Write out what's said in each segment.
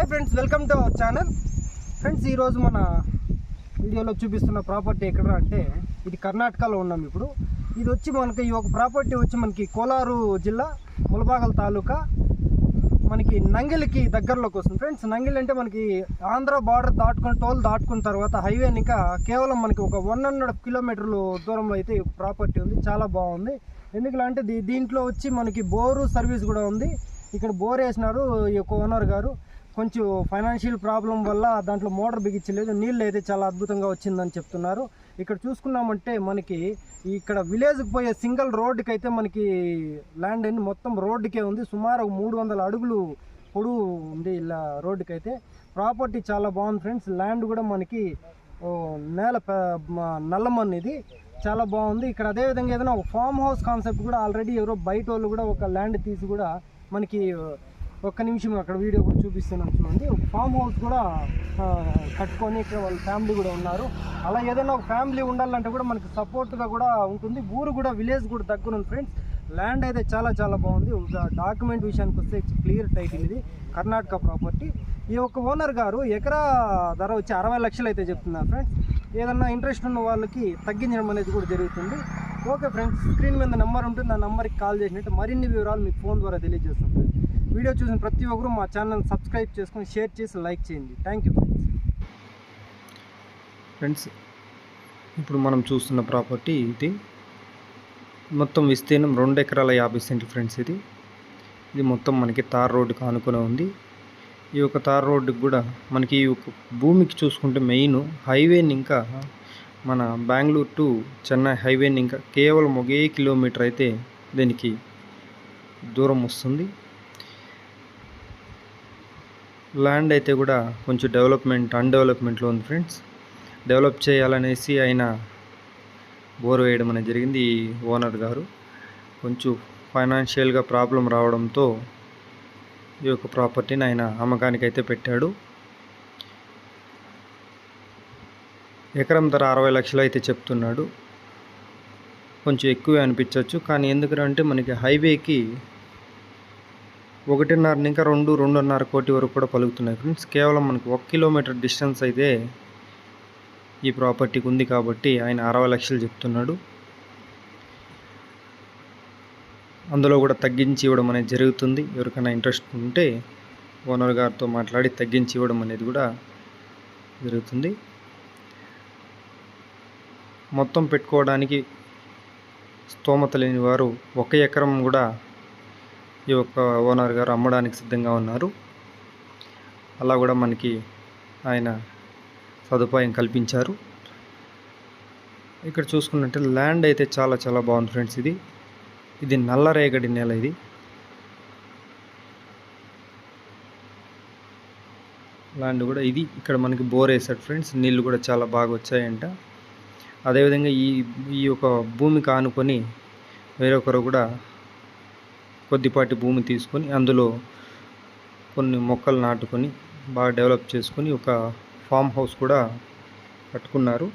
Hi friends, welcome to our channel. Friends, ఈరోజు మన వీడియోలో చూపిస్తున్న ప్రాపర్టీ ఎక్కడ అంటే ఇది కర్ణాటకలో ఉన్నాం. ఇప్పుడు ఇది వచ్చి మనకి ఈ ఒక ప్రాపర్టీ వచ్చి మనకి కోలారు జిల్లా ములబాగల్ తాలూకా మనకి నంగిలికి దగ్గరలోకి వస్తుంది. ఫ్రెండ్స్, నంగిలి అంటే మనకి ఆంధ్ర బార్డర్ దాటుకుని టోల్ దాటుకున్న తర్వాత హైవే ఇంకా కేవలం మనకి ఒక 100 కిలోమీటర్లు దూరంలో అయితే ఈ ప్రాపర్టీ ఉంది. చాలా బాగుంది. ఎందుకంటే దీంట్లో వచ్చి మనకి బోరు సర్వీస్ కూడా ఉంది. ఇక్కడ బోర్ వేసినారు ఈ యొక్క ఓనర్ గారు. కొంచెం ఫైనాన్షియల్ ప్రాబ్లం వల్ల దాంట్లో మోటార్ బిగించలేదు. నీళ్ళు అయితే చాలా అద్భుతంగా వచ్చిందని చెప్తున్నారు. ఇక్కడ చూసుకున్నామంటే మనకి ఇక్కడ విలేజ్కి పోయే సింగిల్ రోడ్డుకి అయితే మనకి ల్యాండ్ అన్ని మొత్తం రోడ్డుకే ఉంది. సుమారు 300 అడుగులు పొడవు ఉంది ఇలా రోడ్డుకి అయితే. ప్రాపర్టీ చాలా బాగుంది ఫ్రెండ్స్. ల్యాండ్ కూడా మనకి నేల నల్లమన్ను ఇది చాలా బాగుంది. ఇక్కడ అదేవిధంగా ఏదైనా ఒక ఫామ్ హౌస్ కాన్సెప్ట్ కూడా ఆల్రెడీ ఎవరో బయట వాళ్ళు కూడా ఒక ల్యాండ్ తీసి కూడా మనకి ఒక్క నిమిషం అక్కడ వీడియో కూడా చూపిస్తున్నాం చూడండి. ఒక ఫామ్ హౌస్ కూడా కట్టుకొని ఇక్కడ వాళ్ళ ఫ్యామిలీ కూడా ఉన్నారు. అలా ఏదైనా ఒక ఫ్యామిలీ ఉండాలంటే కూడా మనకి సపోర్ట్గా కూడా ఉంటుంది. ఊరు కూడా విలేజ్ కూడా దగ్గర ఉంది ఫ్రెండ్స్. ల్యాండ్ అయితే చాలా చాలా బాగుంది. డాక్యుమెంట్ విషయానికి వస్తే క్లియర్ టైటిల్ ఇది కర్ణాటక ప్రాపర్టీ. ఈ యొక్క ఓనర్ గారు ఎకరా ధర వచ్చి 60 లక్షలు అయితే చెప్తున్నారు ఫ్రెండ్స్. ఏదన్నా ఇంట్రెస్ట్ ఉన్న వాళ్ళకి తగ్గించడం అనేది కూడా జరుగుతుంది. ఓకే ఫ్రెండ్స్, స్క్రీన్ మీద నెంబర్ ఉంటుంది. ఆ నెంబర్కి కాల్ చేసినట్టు మరిన్ని వివరాలు మీకు ఫోన్ ద్వారా తెలియజేస్తాం ఫ్రెండ్స్. వీడియో చూసిన ప్రతి ఒక్కరు మా ఛానల్ సబ్స్క్రైబ్ చేసుకొని షేర్ చేసి లైక్ చేయండి. Thank you friends. ఇప్పుడు మనం చూస్తున్న ప్రాపర్టీ ఇది మొత్తం విస్తీర్ణం 2 ఎకరాల 50 సెంట్లు ఫ్రెండ్స్. ఇది మొత్తం మనకి తార్ రోడ్డుకి ఆనుకునే ఉంది. ఈ యొక్క తార్ రోడ్డుకి కూడా మనకి ఈ యొక్క భూమికి చూసుకుంటే మెయిన్ హైవేని ఇంకా మన బెంగళూరు టు చెన్నై హైవేని ఇంకా కేవలం 1 కిలోమీటర్ అయితే దీనికి దూరం వస్తుంది. ల్యాండ్ అయితే కూడా కొంచెం అన్డెవలప్మెంట్లో ఉంది ఫ్రెండ్స్. డెవలప్ చేయాలనేసి ఆయన బోర్ వేయడం అనేది జరిగింది. ఈ ఓనర్ గారు కొంచెం ఫైనాన్షియల్గా ప్రాబ్లం రావడంతో ఈ యొక్క ప్రాపర్టీని ఆయన అమ్మకానికి అయితే పెట్టాడు. ఎకరం ధర 60 లక్షలు అయితే చెప్తున్నాడు. కొంచెం ఎక్కువే అనిపించవచ్చు, కానీ ఎందుకంటే మనకి హైవేకి 1.5 ఇంకా 2.5 కోటి వరకు కూడా పలుకుతున్నాయి ఫ్రెండ్స్. కేవలం మనకి 1 కిలోమీటర్ డిస్టెన్స్ అయితే ఈ ప్రాపర్టీకి ఉంది కాబట్టి ఆయన 60 లక్షలు చెప్తున్నాడు. అందులో కూడా తగ్గించి ఇవ్వడం అనేది జరుగుతుంది. ఎవరికైనా ఇంట్రెస్ట్ ఉంటే ఓనర్ గారితో మాట్లాడి తగ్గించి ఇవ్వడం అనేది కూడా జరుగుతుంది. మొత్తం పెట్టుకోవడానికి స్తోమత లేని వారు 1 ఎకరం కూడా ఈ యొక్క ఓనర్ గారు అమ్మడానికి సిద్ధంగా ఉన్నారు. అలా కూడా మనకి ఆయన సదుపాయం కల్పించారు. ఇక్కడ చూసుకున్నట్టే ల్యాండ్ అయితే చాలా చాలా బాగుంది ఫ్రెండ్స్. ఇది నల్లరేగడి నేల. ఇది ల్యాండ్ కూడా ఇక్కడ మనకి బోర్ వేసాడు ఫ్రెండ్స్. నీళ్ళు కూడా చాలా బాగా వచ్చాయంట. అదేవిధంగా ఈ యొక్క భూమికి ఆనుకొని వేరొకరు కూడా కొద్దిపాటి భూమి తీసుకొని అందులో కొన్ని మొక్కలు నాటుకొని బాగా డెవలప్ చేసుకొని ఒక ఫామ్ హౌస్ కూడా కట్టుకున్నారు.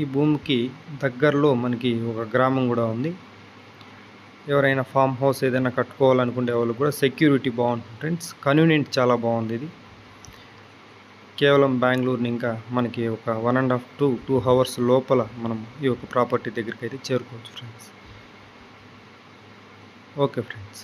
ఈ భూమికి దగ్గరలో మనకి ఒక గ్రామం కూడా ఉంది. ఎవరైనా ఫామ్ హౌస్ ఏదైనా కట్టుకోవాలనుకునే వాళ్ళు కూడా సెక్యూరిటీ బాగుంటుంది ఫ్రెండ్స్. కన్వీనియంట్ చాలా బాగుంది. ఇది కేవలం బెంగళూరుని ఇంకా మనకి ఒక 1.5 to 2 hours లోపల మనం ఈ యొక్క ప్రాపర్టీ దగ్గరికి అయితే చేరుకోవచ్చు ఫ్రెండ్స్. Okay friends.